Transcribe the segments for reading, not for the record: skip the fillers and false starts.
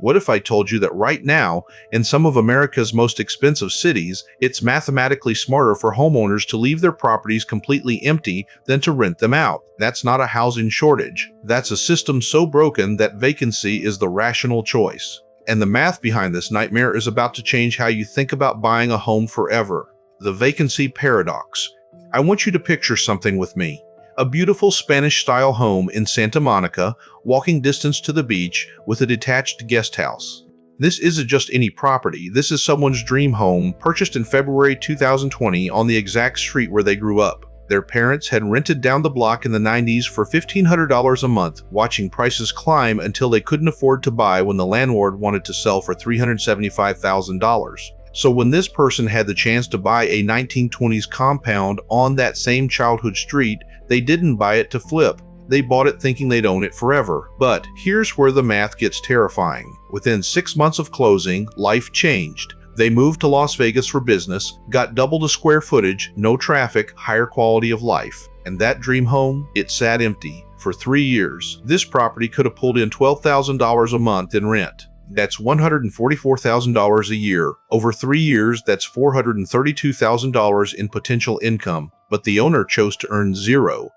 What if I told you that right now, in some of America's most expensive cities, it's mathematically smarter for homeowners to leave their properties completely empty than to rent them out? That's not a housing shortage. That's a system so broken that vacancy is the rational choice. And the math behind this nightmare is about to change how you think about buying a home forever. The Vacancy Paradox. I want you to picture something with me. A beautiful Spanish-style home in Santa Monica, walking distance to the beach with a detached guest house. This isn't just any property. This is someone's dream home, purchased in February 2020 on the exact street where they grew up. Their parents had rented down the block in the 90s for $1,500 a month, watching prices climb until they couldn't afford to buy when the landlord wanted to sell for $375,000. So when this person had the chance to buy a 1920s compound on that same childhood street, they didn't buy it to flip. They bought it thinking they'd own it forever. But here's where the math gets terrifying. Within 6 months of closing, life changed. They moved to Las Vegas for business, got double the square footage, no traffic, higher quality of life. And that dream home, it sat empty for 3 years. This property could have pulled in $12,000 a month in rent. That's $144,000 a year. Over 3 years, that's $432,000 in potential income. But the owner chose to earn $0.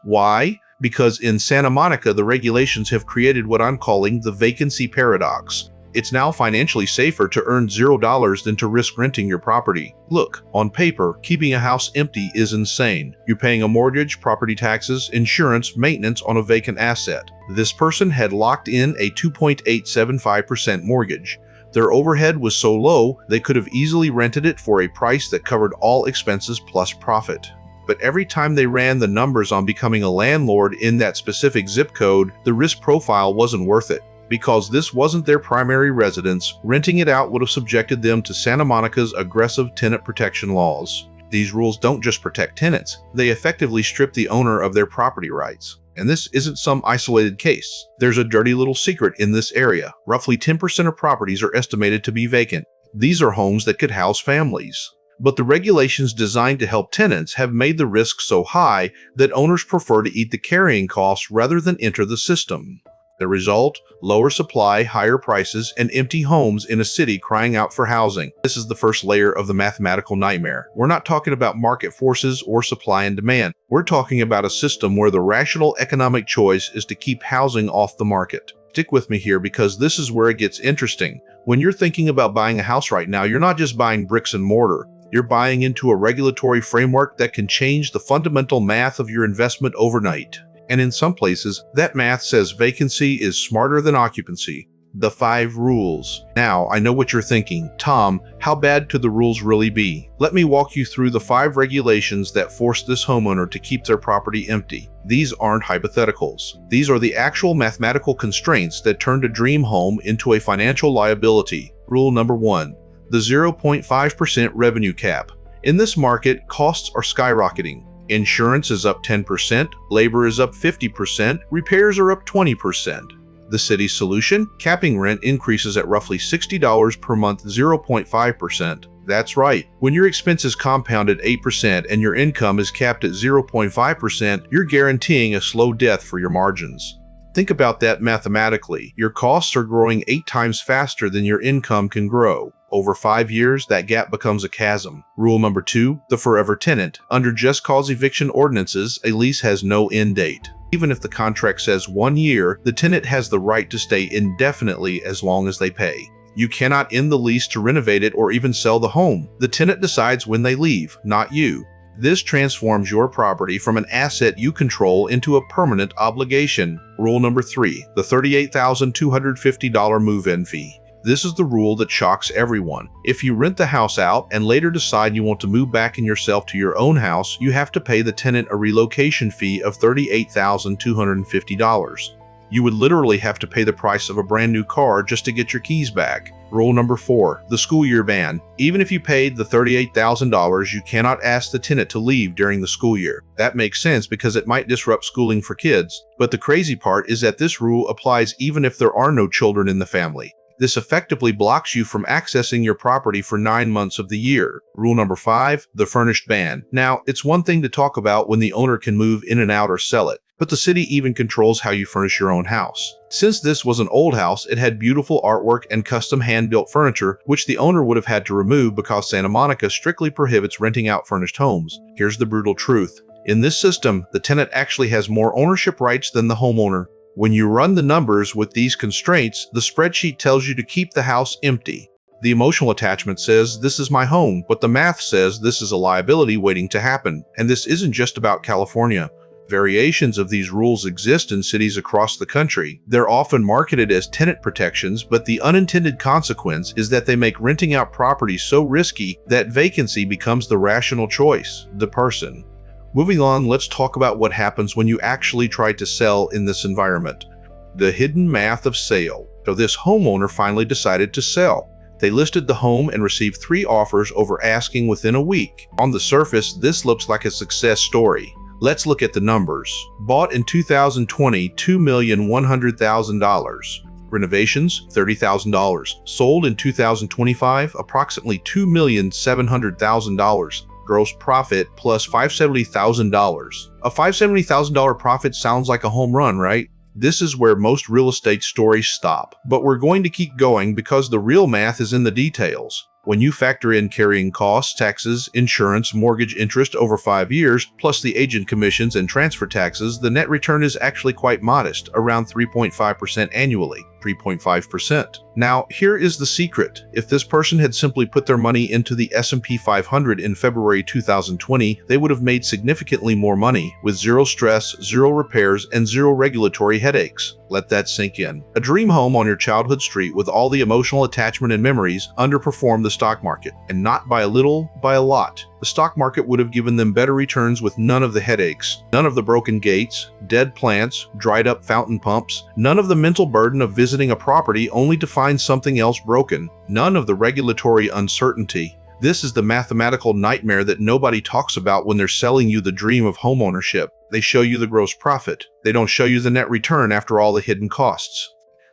Why? Because in Santa Monica, the regulations have created what I'm calling the vacancy paradox. It's now financially safer to earn $0 than to risk renting your property. Look, on paper, keeping a house empty is insane. You're paying a mortgage, property taxes, insurance, maintenance on a vacant asset. This person had locked in a 2.875% mortgage. Their overhead was so low, they could have easily rented it for a price that covered all expenses plus profit. But every time they ran the numbers on becoming a landlord in that specific zip code, the risk profile wasn't worth it. Because this wasn't their primary residence, renting it out would have subjected them to Santa Monica's aggressive tenant protection laws. These rules don't just protect tenants, they effectively strip the owner of their property rights. And this isn't some isolated case. There's a dirty little secret in this area. Roughly 10% of properties are estimated to be vacant. These are homes that could house families. But the regulations designed to help tenants have made the risk so high that owners prefer to eat the carrying costs rather than enter the system. The result? Lower supply, higher prices, and empty homes in a city crying out for housing. This is the first layer of the mathematical nightmare. We're not talking about market forces or supply and demand. We're talking about a system where the rational economic choice is to keep housing off the market. Stick with me here because this is where it gets interesting. When you're thinking about buying a house right now, you're not just buying bricks and mortar. You're buying into a regulatory framework that can change the fundamental math of your investment overnight. And in some places, that math says vacancy is smarter than occupancy. The 5 rules. Now, I know what you're thinking. Tom, how bad could the rules really be? Let me walk you through the 5 regulations that force this homeowner to keep their property empty. These aren't hypotheticals. These are the actual mathematical constraints that turn a dream home into a financial liability. Rule number 1. The 0.5% revenue cap. In this market, costs are skyrocketing. Insurance is up 10%, labor is up 50%, repairs are up 20%. The city's solution? Capping rent increases at roughly $60 per month, 0.5%. That's right. When your expenses compound at 8% and your income is capped at 0.5%, you're guaranteeing a slow death for your margins. Think about that mathematically. Your costs are growing 8 times faster than your income can grow. Over 5 years, that gap becomes a chasm. Rule number 2, the forever tenant. Under just cause eviction ordinances, a lease has no end date. Even if the contract says 1 year, the tenant has the right to stay indefinitely as long as they pay. You cannot end the lease to renovate it or even sell the home. The tenant decides when they leave, not you. This transforms your property from an asset you control into a permanent obligation. Rule number 3, the $38,250 move-in fee. This is the rule that shocks everyone. If you rent the house out and later decide you want to move back in yourself to your own house, you have to pay the tenant a relocation fee of $38,250. You would literally have to pay the price of a brand new car just to get your keys back. Rule number 4, the school year ban. Even if you paid the $38,000, you cannot ask the tenant to leave during the school year. That makes sense because it might disrupt schooling for kids. But the crazy part is that this rule applies even if there are no children in the family. This effectively blocks you from accessing your property for 9 months of the year. Rule number 5, the furnished ban. Now, it's one thing to talk about when the owner can move in and out or sell it. But the city even controls how you furnish your own house. Since this was an old house, it had beautiful artwork and custom hand-built furniture, which the owner would have had to remove because Santa Monica strictly prohibits renting out furnished homes. Here's the brutal truth. In this system, the tenant actually has more ownership rights than the homeowner. When you run the numbers with these constraints, the spreadsheet tells you to keep the house empty. The emotional attachment says, this is my home, but the math says this is a liability waiting to happen. And this isn't just about California. Variations of these rules exist in cities across the country. They're often marketed as tenant protections, but the unintended consequence is that they make renting out property so risky that vacancy becomes the rational choice, the person. Moving on, let's talk about what happens when you actually try to sell in this environment. The hidden math of sale. So this homeowner finally decided to sell. They listed the home and received 3 offers over asking within a week. On the surface, this looks like a success story. Let's look at the numbers. Bought in 2020, $2,100,000. Renovations, $30,000. Sold in 2025, approximately $2,700,000. Gross profit plus $570,000. A $570,000 profit sounds like a home run, right? This is where most real estate stories stop. But we're going to keep going because the real math is in the details. When you factor in carrying costs, taxes, insurance, mortgage interest over 5 years, plus the agent commissions and transfer taxes, the net return is actually quite modest, around 3.5% annually. 3.5%. Now, here is the secret. If this person had simply put their money into the S&P 500 in February 2020, they would have made significantly more money, with zero stress, zero repairs, and zero regulatory headaches. Let that sink in. A dream home on your childhood street with all the emotional attachment and memories underperformed the stock market, and not by a little, by a lot. The stock market would have given them better returns with none of the headaches, none of the broken gates, dead plants, dried up fountain pumps, none of the mental burden of visiting a property only to find something else broken, none of the regulatory uncertainty. This is the mathematical nightmare that nobody talks about when they're selling you the dream of homeownership. They show you the gross profit. They don't show you the net return after all the hidden costs.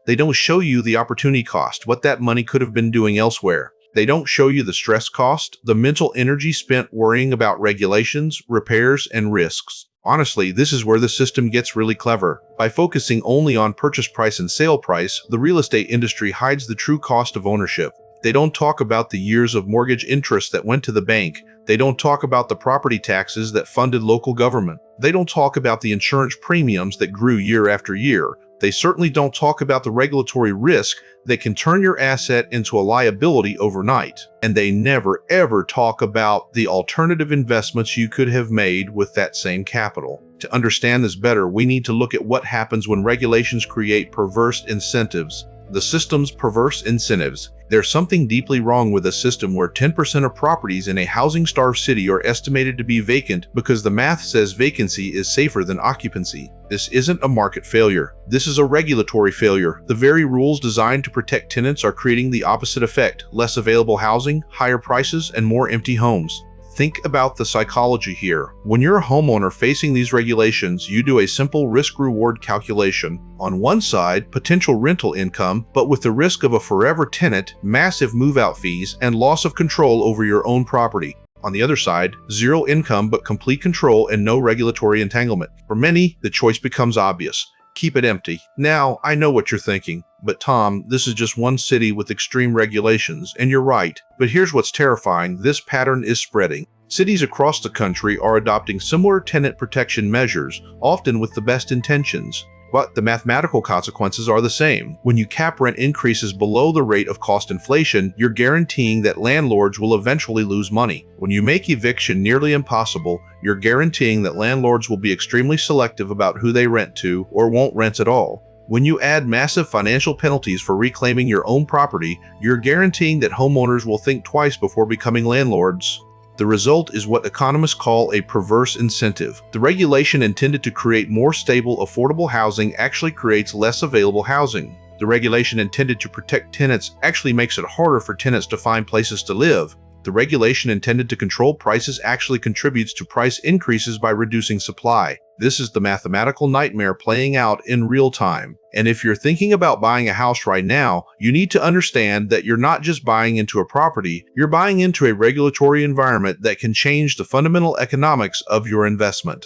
They don't show you the opportunity cost, what that money could have been doing elsewhere. They don't show you the stress cost, the mental energy spent worrying about regulations, repairs, and risks. Honestly, this is where the system gets really clever. By focusing only on purchase price and sale price, the real estate industry hides the true cost of ownership. They don't talk about the years of mortgage interest that went to the bank. They don't talk about the property taxes that funded local government. They don't talk about the insurance premiums that grew year after year. They certainly don't talk about the regulatory risk that can turn your asset into a liability overnight. And they never ever talk about the alternative investments you could have made with that same capital. To understand this better, we need to look at what happens when regulations create perverse incentives. The system's perverse incentives. There's something deeply wrong with a system where 10% of properties in a housing-starved city are estimated to be vacant because the math says vacancy is safer than occupancy. This isn't a market failure. This is a regulatory failure. The very rules designed to protect tenants are creating the opposite effect: less available housing, higher prices, and more empty homes. Think about the psychology here. When you're a homeowner facing these regulations, you do a simple risk-reward calculation. On one side, potential rental income, but with the risk of a forever tenant, massive move-out fees, and loss of control over your own property. On the other side, zero income but complete control and no regulatory entanglement. For many, the choice becomes obvious. Keep it empty. Now, I know what you're thinking. But Tom, this is just one city with extreme regulations, and you're right. But here's what's terrifying. This pattern is spreading. Cities across the country are adopting similar tenant protection measures, often with the best intentions. But the mathematical consequences are the same. When you cap rent increases below the rate of cost inflation, you're guaranteeing that landlords will eventually lose money. When you make eviction nearly impossible, you're guaranteeing that landlords will be extremely selective about who they rent to or won't rent at all. When you add massive financial penalties for reclaiming your own property, you're guaranteeing that homeowners will think twice before becoming landlords. The result is what economists call a perverse incentive. The regulation intended to create more stable, affordable housing actually creates less available housing. The regulation intended to protect tenants actually makes it harder for tenants to find places to live. The regulation intended to control prices actually contributes to price increases by reducing supply. This is the mathematical nightmare playing out in real time. And if you're thinking about buying a house right now, you need to understand that you're not just buying into a property, you're buying into a regulatory environment that can change the fundamental economics of your investment.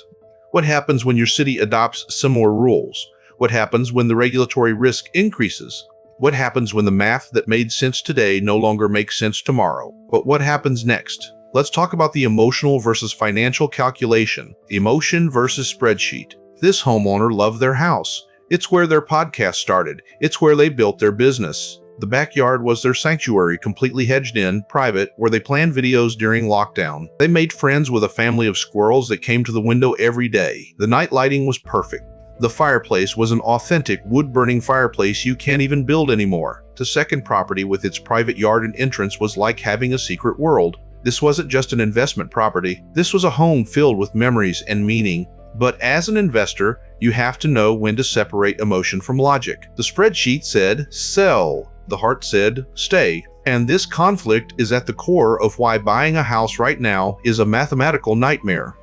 What happens when your city adopts similar rules? What happens when the regulatory risk increases? What happens when the math that made sense today no longer makes sense tomorrow? But what happens next? Let's talk about the emotional versus financial calculation, emotion versus spreadsheet. This homeowner loved their house. It's where their podcast started. It's where they built their business. The backyard was their sanctuary, completely hedged in, private, where they planned videos during lockdown. They made friends with a family of squirrels that came to the window every day. The night lighting was perfect. The fireplace was an authentic wood-burning fireplace you can't even build anymore. The second property with its private yard and entrance was like having a secret world. This wasn't just an investment property. This was a home filled with memories and meaning. But as an investor, you have to know when to separate emotion from logic. The spreadsheet said, sell. The heart said, stay. And this conflict is at the core of why buying a house right now is a mathematical nightmare.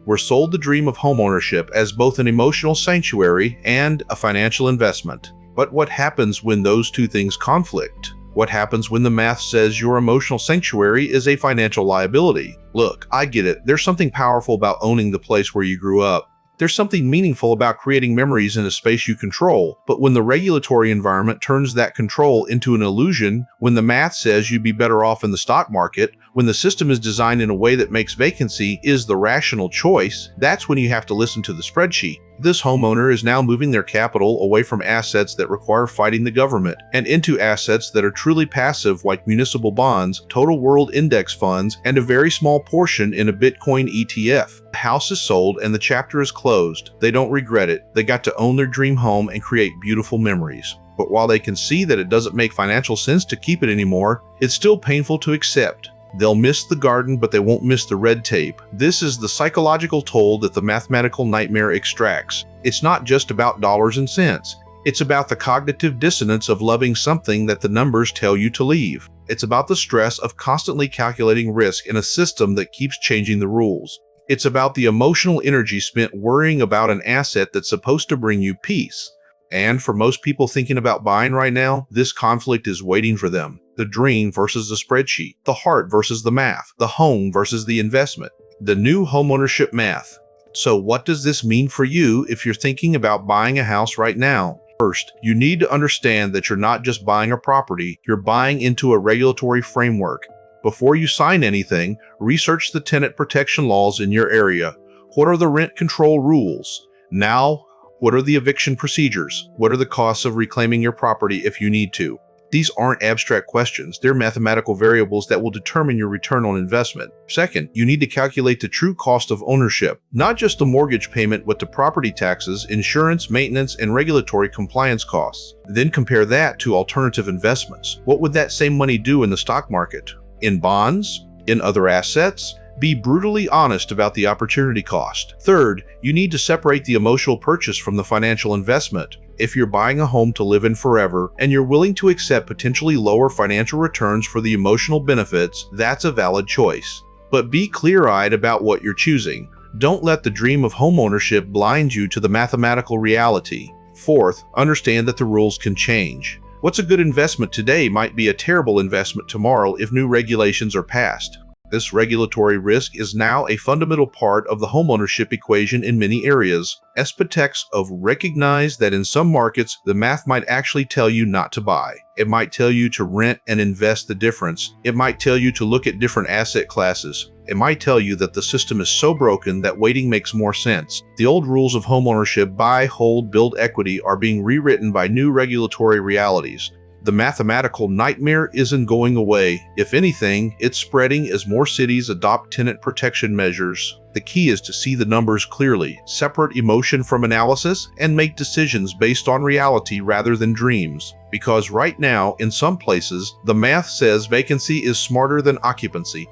We're sold the dream of homeownership as both an emotional sanctuary and a financial investment. But what happens when those two things conflict? What happens when the math says your emotional sanctuary is a financial liability? Look, I get it. There's something powerful about owning the place where you grew up. There's something meaningful about creating memories in a space you control, but when the regulatory environment turns that control into an illusion, when the math says you'd be better off in the stock market, when the system is designed in a way that makes vacancy is the rational choice, that's when you have to listen to the spreadsheet. This homeowner is now moving their capital away from assets that require fighting the government and into assets that are truly passive like municipal bonds, total world index funds, and a very small portion in a Bitcoin ETF. The house is sold and the chapter is closed. They don't regret it. They got to own their dream home and create beautiful memories. But while they can see that it doesn't make financial sense to keep it anymore, it's still painful to accept. They'll miss the garden, but they won't miss the red tape. This is the psychological toll that the mathematical nightmare extracts. It's not just about dollars and cents. It's about the cognitive dissonance of loving something that the numbers tell you to leave. It's about the stress of constantly calculating risk in a system that keeps changing the rules. It's about the emotional energy spent worrying about an asset that's supposed to bring you peace. And for most people thinking about buying right now, this conflict is waiting for them. The dream versus the spreadsheet, the heart versus the math, the home versus the investment, the new homeownership math. So what does this mean for you if you're thinking about buying a house right now? First, you need to understand that you're not just buying a property, you're buying into a regulatory framework. Before you sign anything, research the tenant protection laws in your area. What are the rent control rules? Now, what are the eviction procedures? What are the costs of reclaiming your property if you need to? These aren't abstract questions. They're mathematical variables that will determine your return on investment. Second, you need to calculate the true cost of ownership, not just the mortgage payment, but the property taxes, insurance, maintenance, and regulatory compliance costs. Then compare that to alternative investments. What would that same money do in the stock market? In bonds? In other assets? Be brutally honest about the opportunity cost. Third, you need to separate the emotional purchase from the financial investment. If you're buying a home to live in forever and you're willing to accept potentially lower financial returns for the emotional benefits, that's a valid choice. But be clear-eyed about what you're choosing. Don't let the dream of homeownership blind you to the mathematical reality. Fourth, understand that the rules can change. What's a good investment today might be a terrible investment tomorrow if new regulations are passed. This regulatory risk is now a fundamental part of the homeownership equation in many areas. Aspects of recognize that in some markets, the math might actually tell you not to buy. It might tell you to rent and invest the difference. It might tell you to look at different asset classes. It might tell you that the system is so broken that waiting makes more sense. The old rules of homeownership, buy, hold, build equity, are being rewritten by new regulatory realities. The mathematical nightmare isn't going away. If anything, it's spreading as more cities adopt tenant protection measures. The key is to see the numbers clearly, separate emotion from analysis, and make decisions based on reality rather than dreams. Because right now, in some places, the math says vacancy is smarter than occupancy.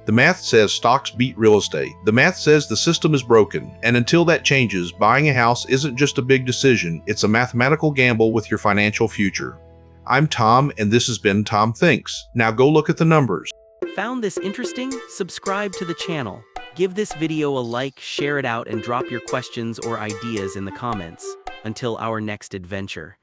The math says stocks beat real estate. The math says the system is broken. And until that changes, buying a house isn't just a big decision, it's a mathematical gamble with your financial future. I'm Tom, and this has been Tom Thinks. Now go look at the numbers. Found this interesting? Subscribe to the channel. Give this video a like, share it out, and drop your questions or ideas in the comments. Until our next adventure.